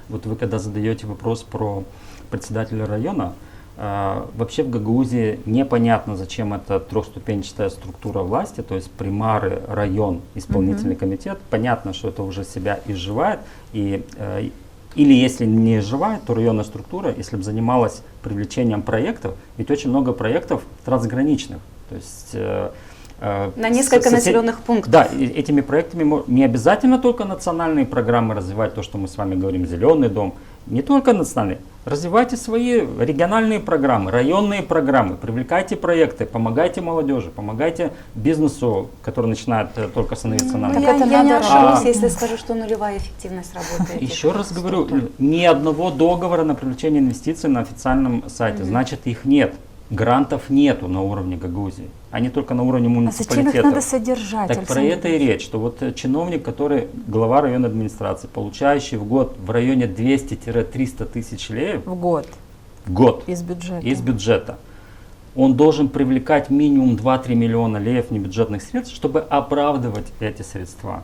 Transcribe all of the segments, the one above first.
вот вы когда задаете вопрос про председателя района, вообще в Гагаузии непонятно, зачем эта трехступенчатая структура власти, то есть примары, район, исполнительный комитет. Понятно, что это уже себя изживает. Или если не изживает, то районная структура, если бы занималась привлечением проектов, ведь очень много проектов трансграничных. То есть, на несколько населенных пунктов. Да, этими проектами не обязательно только национальные программы развивать, то, что мы с вами говорим, зеленый дом. Не только национальные. Развивайте свои региональные программы, районные программы, привлекайте проекты, помогайте молодежи, помогайте бизнесу, который начинает только становиться на ноги. Я не ошибусь, если скажу, что нулевая эффективность работает. Еще раз говорю, ни одного договора на привлечение инвестиций на официальном сайте, значит их нет. Грантов нету на уровне Гагаузии, они только на уровне муниципалитета. А зачем их надо содержать? Так про это и речь, что вот чиновник, который глава районной администрации, получающий в год в районе 200-300 тысяч леев В год. из Из бюджета. он должен привлекать минимум 2-3 миллиона леев небюджетных средств, чтобы оправдывать эти средства.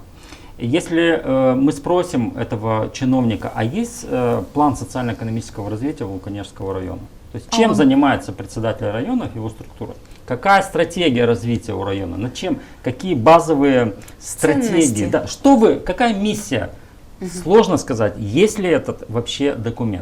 Если мы спросим этого чиновника, а есть план социально-экономического развития Вулканежского района? То есть чем занимается председатель района, его структура? Какая стратегия развития у района? Над чем? Какие базовые стратегии? Да, какая миссия? Сложно сказать, есть ли этот вообще документ.